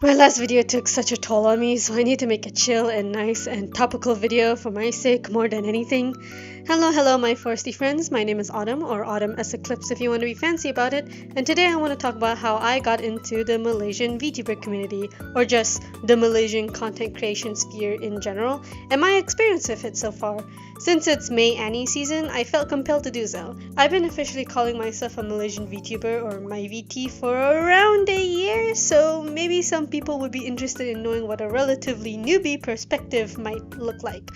My last video took such a toll on me, so I need to make a chill and nice and topical video for my sake more than anything. Hello, my foresty friends. My name is Autumn, or Autumn as Eclipse if you want to be fancy about it. And today I want to talk about how I got into the Malaysian VTuber community, or just the Malaysian content creation sphere in general, and my experience with it so far. Since it's May Annie season, I felt compelled to do so. I've been officially calling myself a Malaysian VTuber, or MYVT, for around a year, so maybe some people would be interested in knowing what a relatively newbie perspective might look like.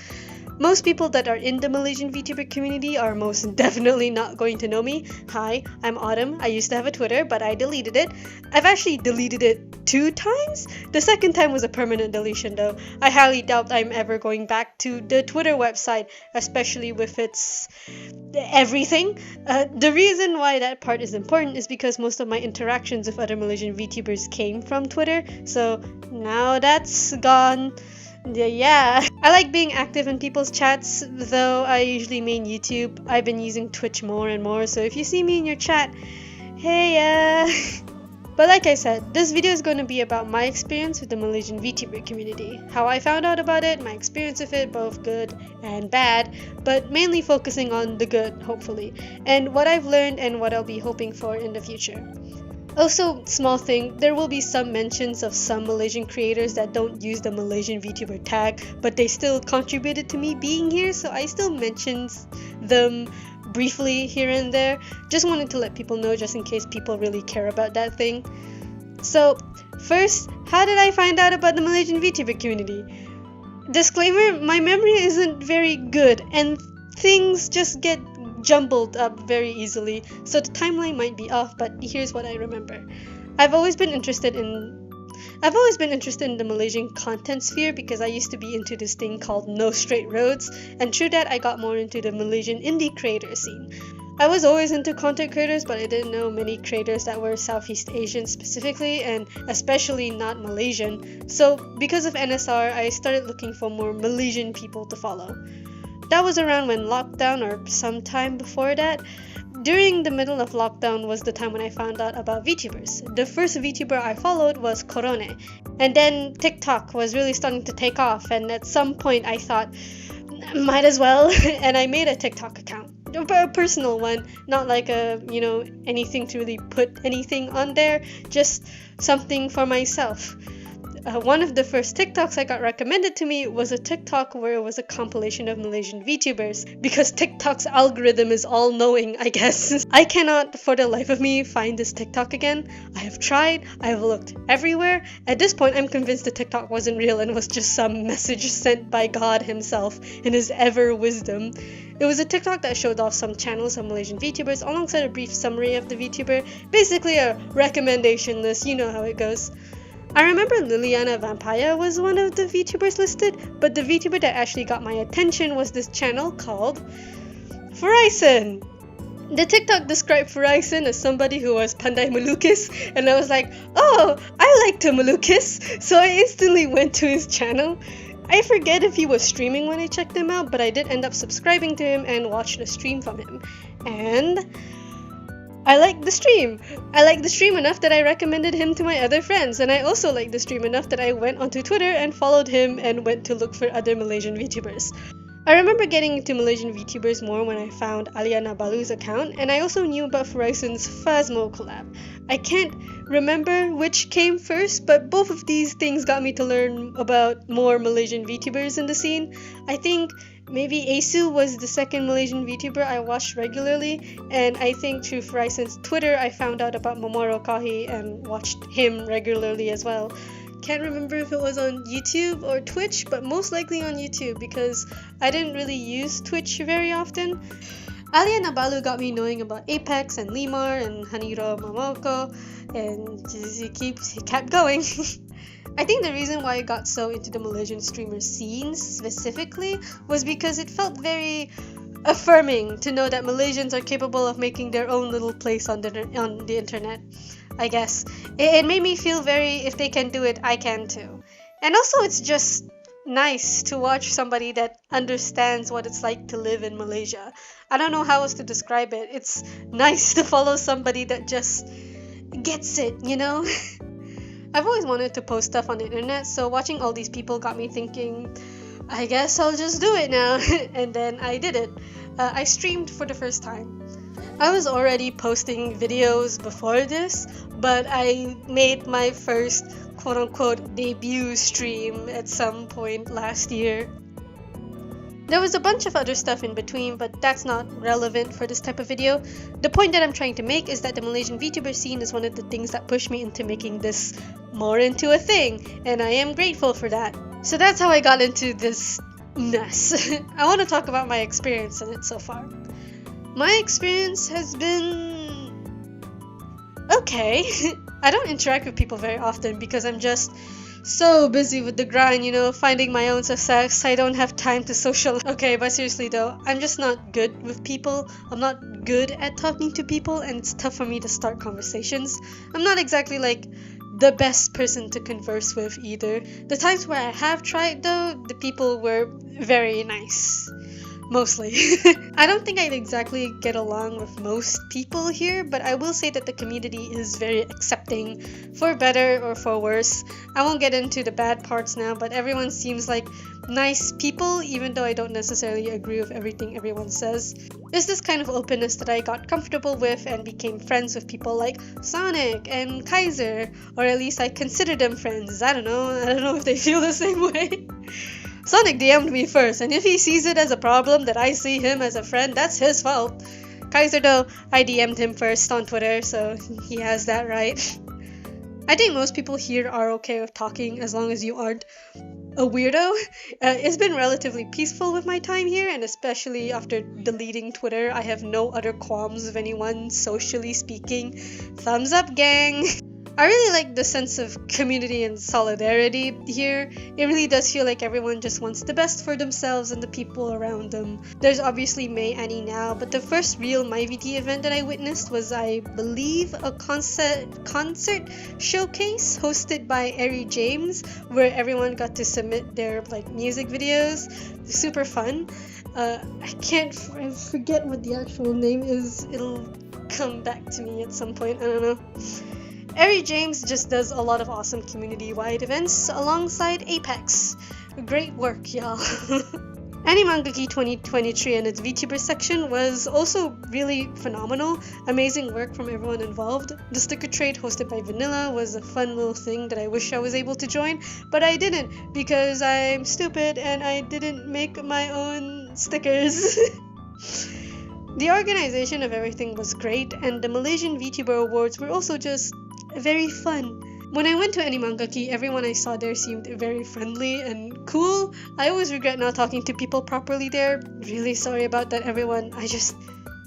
Most people that are in the Malaysian VTuber community are most definitely not going to know me. Hi, I'm Autumn. I used to have a Twitter, but I deleted it. I've actually deleted it 2 times. The second time was a permanent deletion though. I highly doubt I'm ever going back to the Twitter website, especially with its everything. The reason why that part is important is because most of my interactions with other Malaysian VTubers came from Twitter, so now that's gone. Yeah. I like being active in people's chats, though I usually main YouTube. I've been using Twitch more and more, so if you see me in your chat, hey. But like I said, this video is going to be about my experience with the Malaysian VTuber community, how I found out about it, my experience with it, both good and bad, but mainly focusing on the good, hopefully, and what I've learned and what I'll be hoping for in the future. Also, small thing, there will be some mentions of some Malaysian creators that don't use the Malaysian VTuber tag, but they still contributed to me being here, so I still mention them briefly here and there. Just wanted to let people know just in case people really care about that thing. So, first, how did I find out about the Malaysian VTuber community? Disclaimer, my memory isn't very good and things just get jumbled up very easily, so the timeline might be off, but here's what I remember. I've always been interested in the Malaysian content sphere because I used to be into this thing called No Straight Roads, and through that I got more into the Malaysian indie creator scene. I was always into content creators, but I didn't know many creators that were Southeast Asian specifically, and especially not Malaysian. So because of NSR, I started looking for more Malaysian people to follow. That was around when lockdown or sometime before that. During the middle of lockdown was the time when I found out about VTubers. The first VTuber I followed was Corone, and then TikTok was really starting to take off, and at some point I thought, might as well, and I made a TikTok account. A personal one, not like anything to really put anything on there, just something for myself. One of the first TikToks I got recommended to me was a TikTok where it was a compilation of Malaysian VTubers, because TikTok's algorithm is all-knowing, I guess. I cannot, for the life of me, find this TikTok again. I have tried, I have looked everywhere. At this point, I'm convinced the TikTok wasn't real and was just some message sent by God himself in his ever wisdom. It was a TikTok that showed off some channels of Malaysian VTubers alongside a brief summary of the VTuber, basically a recommendation list, you know how it goes. I remember Liliana Vampire was one of the VTubers listed, but the VTuber that actually got my attention was this channel called Furaisan. The TikTok described Furaisan as somebody who was pandai melukis, and I was like, oh, I like to melukis, so I instantly went to his channel. I forget if he was streaming when I checked him out, but I did end up subscribing to him and watched a stream from him. And I liked the stream. I liked the stream enough that I recommended him to my other friends, and I also liked the stream enough that I went onto Twitter and followed him and went to look for other Malaysian VTubers. I remember getting into Malaysian VTubers more when I found Aliana Balu's account, and I also knew about Furaisan's Phasmo collab. I can't remember which came first, but both of these things got me to learn about more Malaysian VTubers in the scene. I think maybe Asu was the second Malaysian VTuber I watched regularly, and I think through Furaisan's Twitter I found out about Momoro Kahi and watched him regularly as well. Can't remember if it was on YouTube or Twitch, but most likely on YouTube because I didn't really use Twitch very often. Aliana Balu got me knowing about Apex and Limar and Haniro Momoko, and he kept going. I think the reason why I got so into the Malaysian streamer scene specifically was because it felt very affirming to know that Malaysians are capable of making their own little place on the internet. I guess it made me feel very, if they can do it, I can too. And also it's just nice to watch somebody that understands what it's like to live in Malaysia. I don't know how else to describe it. It's nice to follow somebody that just gets it, you know? I've always wanted to post stuff on the internet, so watching all these people got me thinking, I guess I'll just do it now. And then I did it. I streamed for the first time. I was already posting videos before this, but I made my first quote-unquote debut stream at some point last year. There was a bunch of other stuff in between, but that's not relevant for this type of video. The point that I'm trying to make is that the Malaysian VTuber scene is one of the things that pushed me into making this more into a thing, and I am grateful for that. So that's how I got into this mess. I want to talk about my experience in it so far. My experience has been okay. I don't interact with people very often because I'm just so busy with the grind, finding my own success. I don't have time to socialize. Okay, but seriously though, I'm just not good with people. I'm not good at talking to people, and it's tough for me to start conversations. I'm not exactly like the best person to converse with either. The times where I have tried though, the people were very nice. Mostly. I don't think I'd exactly get along with most people here, but I will say that the community is very accepting, for better or for worse. I won't get into the bad parts now, but everyone seems like nice people, even though I don't necessarily agree with everything everyone says. There's this kind of openness that I got comfortable with and became friends with people like Sonic and Kaiser, or at least I consider them friends. I don't know if they feel the same way. Sonic DM'd me first, and if he sees it as a problem that I see him as a friend, that's his fault. Kaiser though, I DM'd him first on Twitter, so he has that right. I think most people here are okay with talking as long as you aren't a weirdo. It's been relatively peaceful with my time here, and especially after deleting Twitter, I have no other qualms with anyone, socially speaking. Thumbs up, gang! I really like the sense of community and solidarity here. It really does feel like everyone just wants the best for themselves and the people around them. There's obviously May Annie now, but the first real MYVT event that I witnessed was, I believe, a concert showcase hosted by Ari James, where everyone got to submit their music videos. Super fun. I forget what the actual name is. It'll come back to me at some point. I don't know. Ari James just does a lot of awesome community-wide events alongside Apex. Great work, y'all. Animangaki 2023 and its VTuber section was also really phenomenal. Amazing work from everyone involved. The sticker trade hosted by Vanilla was a fun little thing that I wish I was able to join, but I didn't because I'm stupid and I didn't make my own stickers. The organization of everything was great, and the Malaysian VTuber Awards were also just very fun. When I went to Animangaki, everyone I saw there seemed very friendly and cool. I always regret not talking to people properly there. Really sorry about that, everyone. I just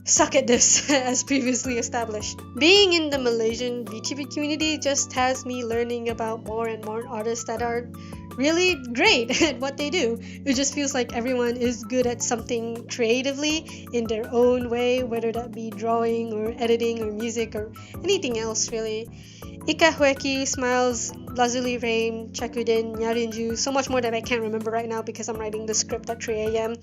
suck at this, as previously established. Being in the Malaysian VTuber community just has me learning about more and more artists that are really great at what they do. It just feels like everyone is good at something creatively in their own way, whether that be drawing or editing or music or anything else really. Ika Hueki, Smiles, Lazuli Rain, Chakudin, Nyarinju, so much more that I can't remember right now because I'm writing the script at 3 a.m.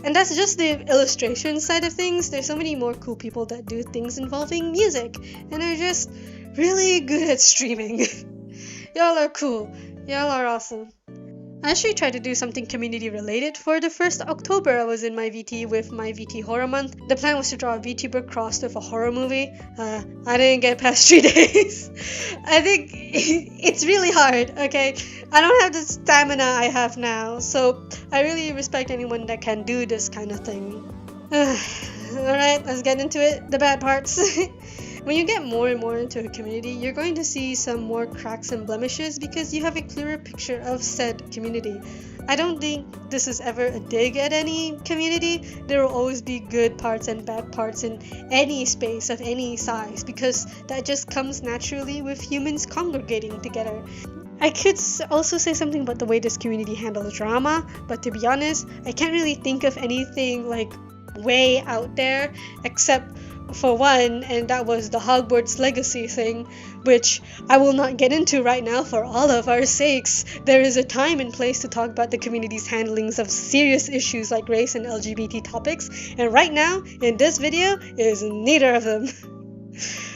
And that's just the illustration side of things. There's so many more cool people that do things involving music, and they're just really good at streaming. Y'all are cool. Y'all are awesome. I actually tried to do something community related. For the 1st October, I was in MYVT with MYVT Horror Month. The plan was to draw a VTuber crossed with a horror movie. I didn't get past 3 days. I think it's really hard, okay? I don't have the stamina I have now, so I really respect anyone that can do this kind of thing. Alright, let's get into it. The bad parts. When you get more and more into a community, you're going to see some more cracks and blemishes because you have a clearer picture of said community. I don't think this is ever a dig at any community. There will always be good parts and bad parts in any space of any size because that just comes naturally with humans congregating together. I could also say something about the way this community handles drama, but to be honest, I can't really think of anything way out there except for one, and that was the Hogwarts Legacy thing, which I will not get into right now for all of our sakes. There is a time and place to talk about the community's handlings of serious issues like race and LGBT topics, and right now, in this video, is neither of them.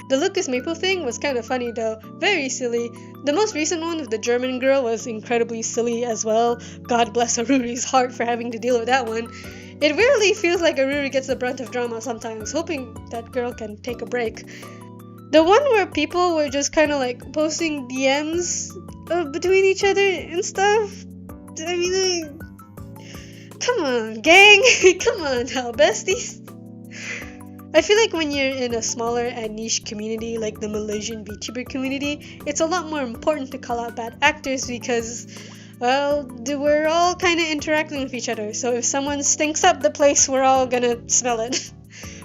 The Lucas Maple thing was kind of funny though, very silly. The most recent one with the German girl was incredibly silly as well. God bless Aruri's heart for having to deal with that one. It really feels like Aruri gets the brunt of drama sometimes, hoping that girl can take a break. The one where people were just kind of like posting DMs between each other and stuff. I mean, come on, gang. Come on now, besties. I feel like when you're in a smaller and niche community like the Malaysian VTuber community, it's a lot more important to call out bad actors because, well, we're all kind of interacting with each other. So if someone stinks up the place, we're all gonna smell it.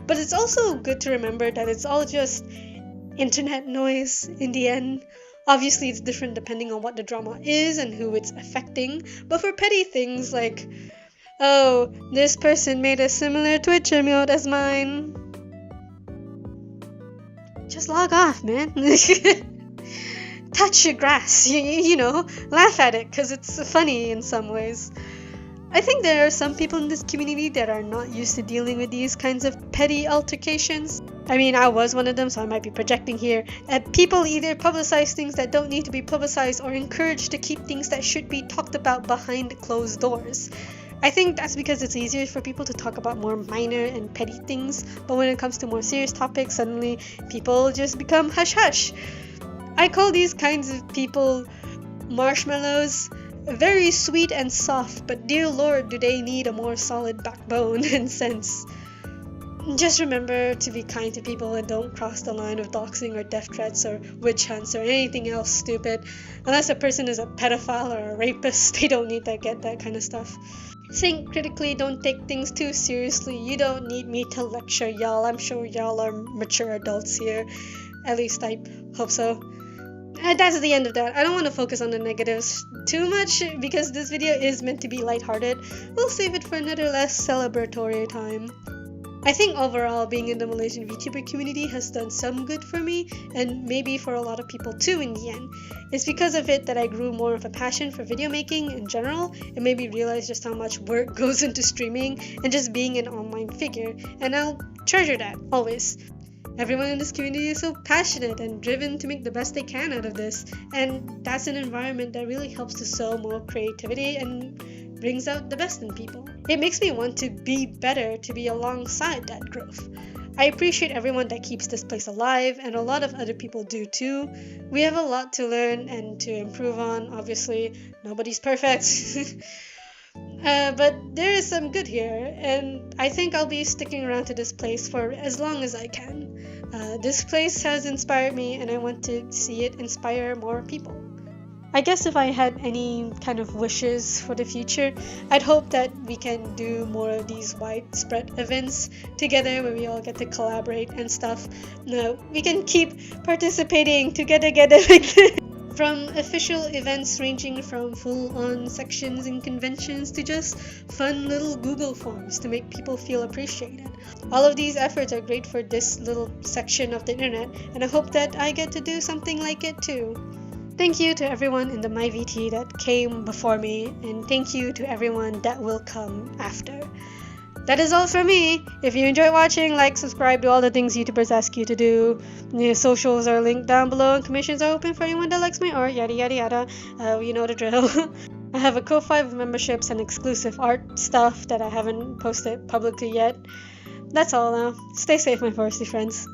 But it's also good to remember that it's all just internet noise in the end. Obviously, it's different depending on what the drama is and who it's affecting. But for petty things like, oh, this person made a similar Twitch emote as mine, just log off, man. Touch your grass, you know, laugh at it because it's funny in some ways. I think there are some people in this community that are not used to dealing with these kinds of petty altercations. I mean, I was one of them, so I might be projecting here. People either publicize things that don't need to be publicized or encourage to keep things that should be talked about behind closed doors. I think that's because it's easier for people to talk about more minor and petty things, but when it comes to more serious topics, suddenly people just become hush-hush. I call these kinds of people marshmallows, very sweet and soft, but dear lord, do they need a more solid backbone and sense. Just remember to be kind to people and don't cross the line of doxing or death threats or witch hunts or anything else stupid. Unless a person is a pedophile or a rapist, they don't need to get that kind of stuff. Think critically, don't take things too seriously. You don't need me to lecture y'all. I'm sure y'all are mature adults here. At least I hope so. That's the end of that. I don't want to focus on the negatives too much because this video is meant to be lighthearted. We'll save it for another less celebratory time. I think overall being in the Malaysian VTuber community has done some good for me, and maybe for a lot of people too in the end. It's because of it that I grew more of a passion for video making in general, and made me realize just how much work goes into streaming and just being an online figure, and I'll treasure that, always. Everyone in this community is so passionate and driven to make the best they can out of this, and that's an environment that really helps to sow more creativity and brings out the best in people. It makes me want to be better, to be alongside that growth. I appreciate everyone that keeps this place alive, and a lot of other people do too. We have a lot to learn and to improve on, obviously. Nobody's perfect. But there is some good here, and I think I'll be sticking around to this place for as long as I can. This place has inspired me, and I want to see it inspire more people. I guess if I had any kind of wishes for the future, I'd hope that we can do more of these widespread events together where we all get to collaborate and stuff. No, we can keep participating together like this. From official events ranging from full-on sections and conventions to just fun little Google forms to make people feel appreciated. All of these efforts are great for this little section of the internet, and I hope that I get to do something like it too. Thank you to everyone in the MYVT that came before me, and thank you to everyone that will come after. That is all from me. If you enjoyed watching, like, subscribe, do all the things YouTubers ask you to do. The socials are linked down below, and commissions are open for anyone that likes my art, yada yada yada. You know the drill. I have a Ko-Fi with memberships and exclusive art stuff that I haven't posted publicly yet. That's all now. Stay safe, my foresty friends.